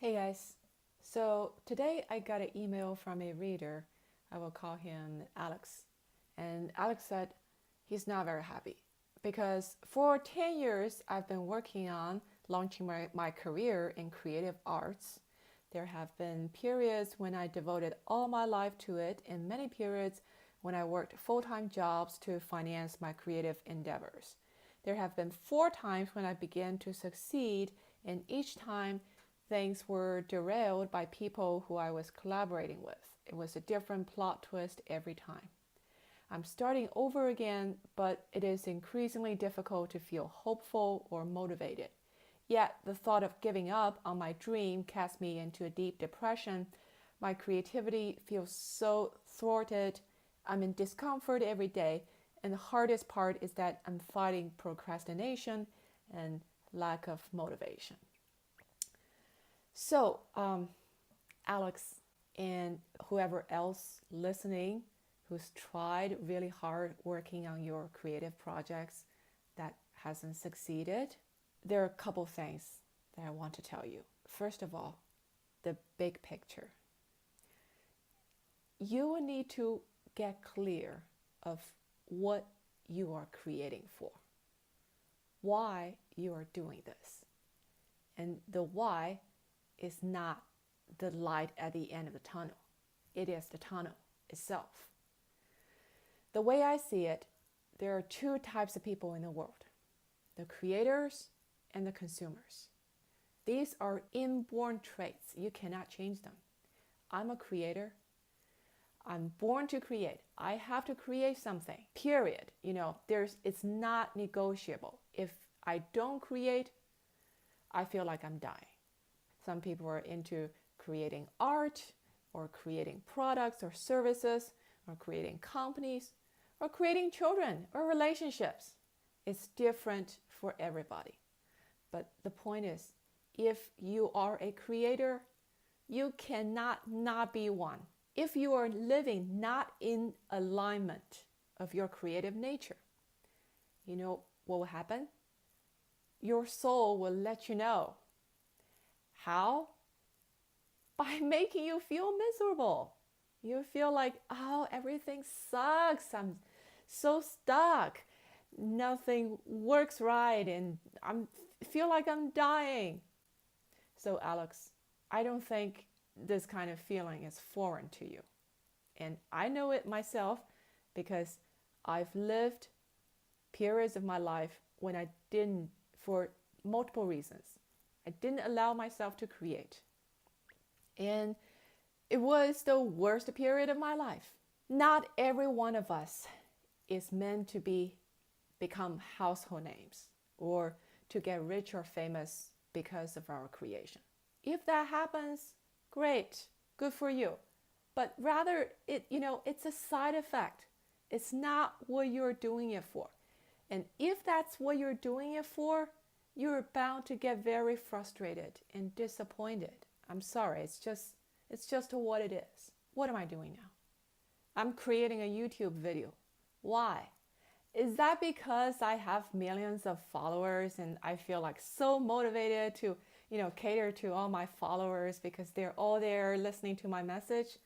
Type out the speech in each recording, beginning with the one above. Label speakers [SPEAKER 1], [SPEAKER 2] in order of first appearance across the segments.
[SPEAKER 1] Hey guys, so today I got an email from a reader. I will call him Alex. And Alex said he's not very happy because for 10 years I've been working on launching my career in creative arts. There have been periods when I devoted all my life to it, and many periods when I worked full-time jobs to finance my creative endeavors. There have been 4 times when I began to succeed, and each time things were derailed by people who I was collaborating with. It was a different plot twist every time. I'm starting over again, but it is increasingly difficult to feel hopeful or motivated. Yet the thought of giving up on my dream casts me into a deep depression. My creativity feels so thwarted. I'm in discomfort every day, and the hardest part is that I'm fighting procrastination and lack of motivation. So, Alex and whoever else listening who's tried really hard working on your creative projects that hasn't succeeded, there are a couple things that I want to tell you. First of all, the big picture. You will need to get clear of what you are creating for, why you are doing this. And the why is not the light at the end of the tunnel. It is the tunnel itself. The way I see it, there are 2 types of people in the world: the creators and the consumers. These are inborn traits. You cannot change them. I'm a creator. I'm born to create. I have to create something, period. It's not negotiable. If I don't create, I feel like I'm dying. Some people are into creating art or creating products or services or creating companies or creating children or relationships. It's different for everybody. But the point is, if you are a creator, you cannot not be one. If you are living not in alignment of your creative nature, you know what will happen? Your soul will let you know. How? By making you feel miserable. You feel like, oh, everything sucks. I'm so stuck. Nothing works right, and I feel like I'm dying. So, Alex, I don't think this kind of feeling is foreign to you. And I know it myself because I've lived periods of my life when I didn't, for multiple reasons. I didn't allow myself to create. And it was the worst period of my life. Not every one of us is meant to become household names or to get rich or famous because of our creation. If that happens, great, good for you. But rather, it's a side effect. It's not what you're doing it for. And if that's what you're doing it for, you're bound to get very frustrated and disappointed. I'm sorry, it's just what it is. What am I doing now? I'm creating a YouTube video. Why? Is that because I have millions of followers and I feel like so motivated to, cater to all my followers because they're all there listening to my message?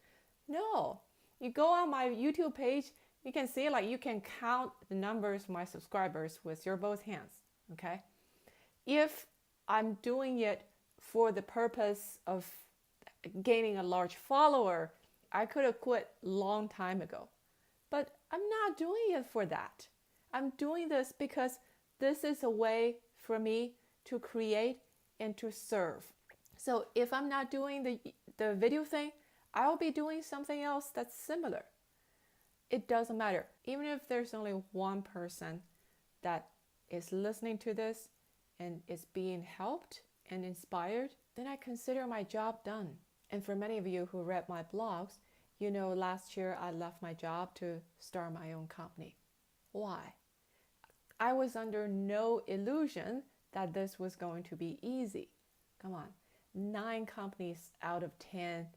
[SPEAKER 1] No. You go on my YouTube page, you can see you can count the numbers of my subscribers with your both hands, okay? If I'm doing it for the purpose of gaining a large follower, I could have quit a long time ago. But I'm not doing it for that. I'm doing this because this is a way for me to create and to serve. So if I'm not doing the video thing, I'll be doing something else that's similar. It doesn't matter. Even if there's only one person that is listening to this and is being helped and inspired, then I consider my job done. And for many of you who read my blogs, last year I left my job to start my own company. Why? I was under no illusion that this was going to be easy. Come on, 9 companies out of 10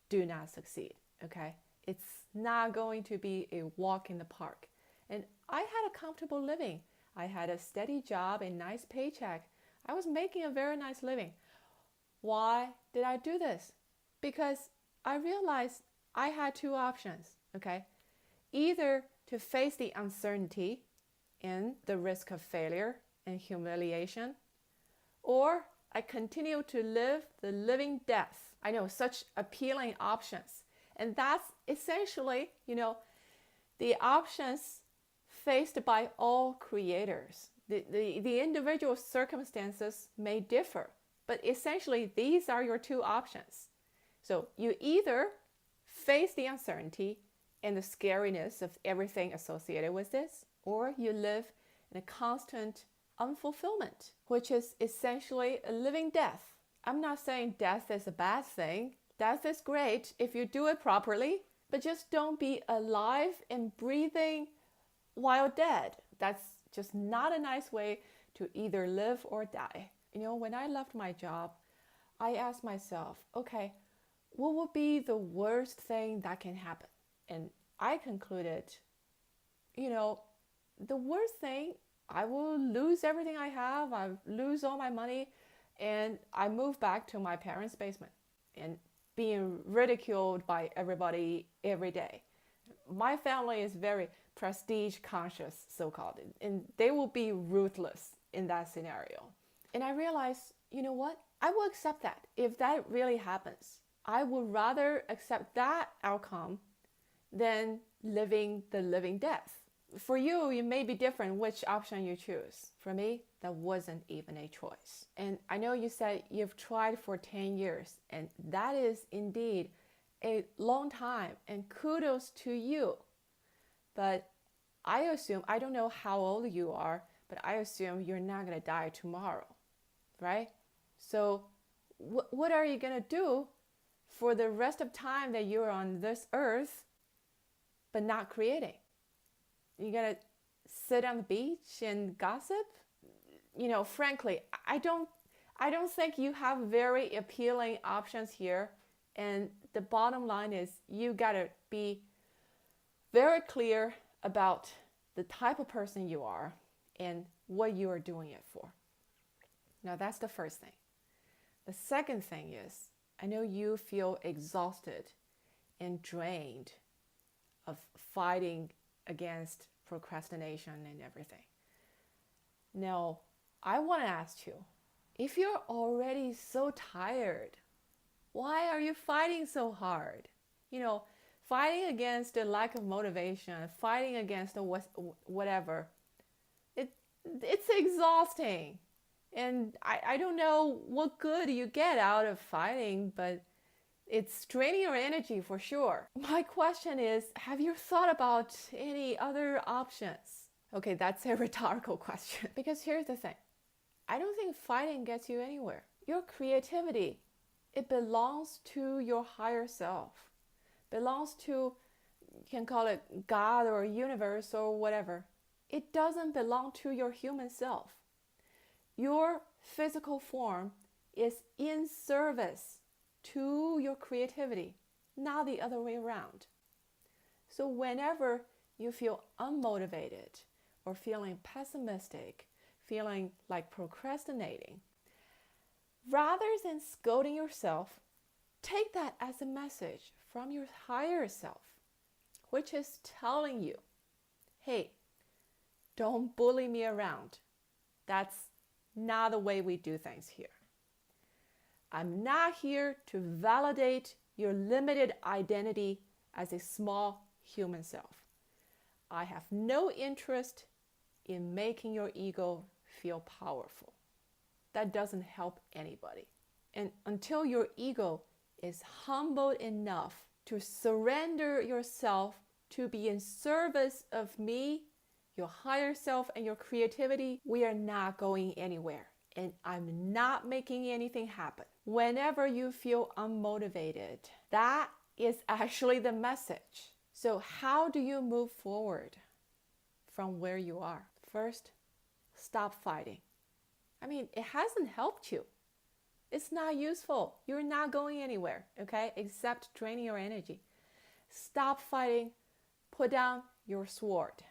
[SPEAKER 1] do not succeed, okay? It's not going to be a walk in the park. And I had a comfortable living. I had a steady job, a nice paycheck. I was making a very nice living. Why did I do this? Because I realized I had two options, okay? Either to face the uncertainty and the risk of failure and humiliation, or I continue to live the living death. I know, such appealing options. And that's essentially, the options faced by all creators. The individual circumstances may differ, but essentially these are your two options. So you either face the uncertainty and the scariness of everything associated with this, or you live in a constant unfulfillment, which is essentially a living death. I'm not saying death is a bad thing. Death is great if you do it properly, but just don't be alive and breathing while dead. That's just not a nice way to either live or die. When I left my job, I asked myself, okay, what would be the worst thing that can happen? And I concluded, the worst thing, I will lose everything I have, I lose all my money, and I move back to my parents' basement and being ridiculed by everybody every day. My family is very prestige conscious, so-called, and they will be ruthless in that scenario. And I realized, you know what? I will accept that. If that really happens, I would rather accept that outcome than living the living death. For you, it may be different which option you choose. For me, that wasn't even a choice. And I know you said you've tried for 10 years, and that is indeed a long time, and kudos to you. But I assume, I don't know how old you are, but I assume you're not going to die tomorrow, right? So what are you going to do for the rest of time that you're on this earth, but not creating? You gotta sit on the beach and gossip? Frankly, I don't think you have very appealing options here. And the bottom line is you gotta be very clear about the type of person you are and what you are doing it for. Now that's the first thing. The second thing is, I know you feel exhausted and drained of fighting against procrastination and everything. Now, I want to ask you, if you're already so tired, why are you fighting so hard? Fighting against a lack of motivation, fighting against whatever, it's exhausting. And I don't know what good you get out of fighting, but it's draining your energy for sure. My question is, have you thought about any other options? Okay, that's a rhetorical question. Because here's the thing. I don't think fighting gets you anywhere. Your creativity, it belongs to your higher self. Belongs to, you can call it God or universe or whatever. It doesn't belong to your human self. Your physical form is in service to your creativity, not the other way around. So whenever you feel unmotivated or feeling pessimistic, feeling like procrastinating, rather than scolding yourself, take that as a message from your higher self, which is telling you, hey, don't bully me around. That's not the way we do things here. I'm not here to validate your limited identity as a small human self. I have no interest in making your ego feel powerful. That doesn't help anybody. And until your ego is humbled enough to surrender yourself to be in service of me, your higher self, and your creativity, we are not going anywhere. And I'm not making anything happen. Whenever you feel unmotivated, that is actually the message. So how do you move forward from where you are? First, stop fighting. It hasn't helped you. It's not useful. You're not going anywhere, okay? Except draining your energy. Stop fighting. Put down your sword.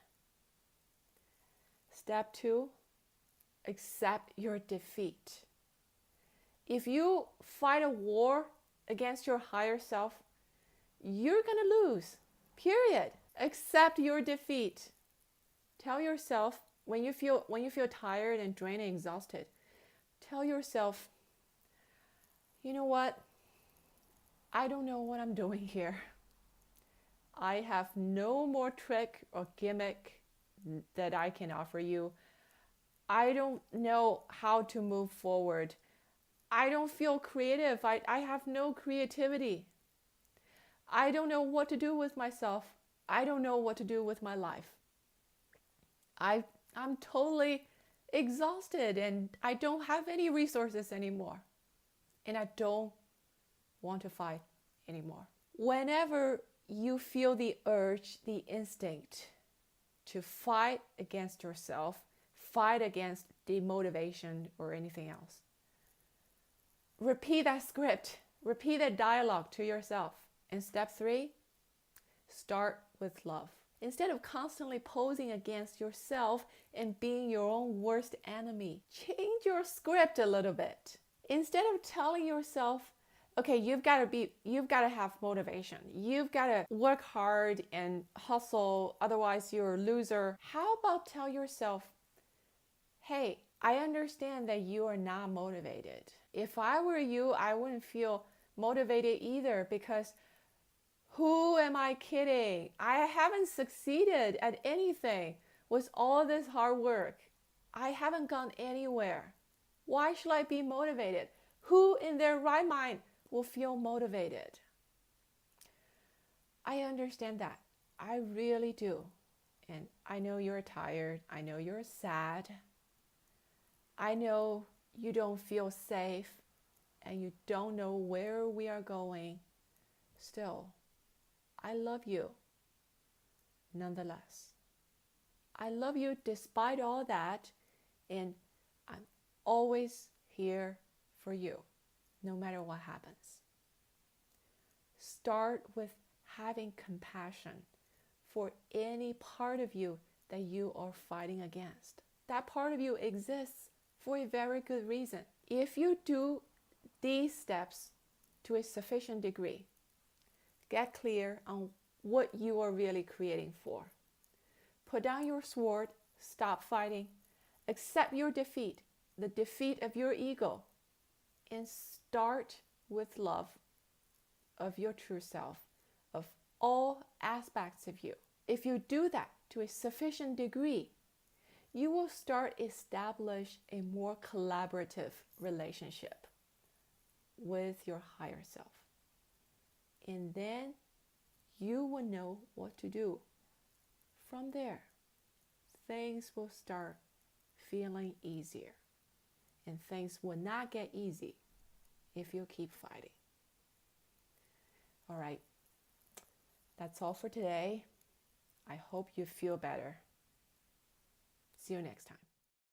[SPEAKER 1] Step 2, accept your defeat. If you fight a war against your higher self, you're going to lose. Period. Accept your defeat. Tell yourself when you feel tired and drained and exhausted, tell yourself, you know what? I don't know what I'm doing here. I have no more trick or gimmick that I can offer you. I don't know how to move forward. I don't feel creative. I have no creativity. I don't know what to do with myself. I don't know what to do with my life. I'm totally exhausted and I don't have any resources anymore. And I don't want to fight anymore. Whenever you feel the urge, the instinct to fight against yourself, fight against demotivation or anything else, repeat that script, repeat that dialogue to yourself. And step 3, start with love. Instead of constantly posing against yourself and being your own worst enemy, change your script a little bit. Instead of telling yourself, okay, you've got to have motivation. You've got to work hard and hustle, otherwise you're a loser. How about tell yourself, hey, I understand that you are not motivated. If I were you, I wouldn't feel motivated either, because who am I kidding? I haven't succeeded at anything with all this hard work. I haven't gone anywhere. Why should I be motivated? Who in their right mind will feel motivated? I understand that. I really do. And I know you're tired. I know you're sad. I know you don't feel safe and you don't know where we are going. Still, I love you nonetheless. I love you despite all that, and I'm always here for you, no matter what happens. Start with having compassion for any part of you that you are fighting against. That part of you exists for a very good reason. If you do these steps to a sufficient degree, get clear on what you are really creating for. Put down your sword, stop fighting, accept your defeat, the defeat of your ego, and start with love of your true self, of all aspects of you. If you do that to a sufficient degree, you will start establish a more collaborative relationship with your higher self. And then you will know what to do. From there, things will start feeling easier. And things will not get easy if you keep fighting. All right, that's all for today. I hope you feel better. See you next time.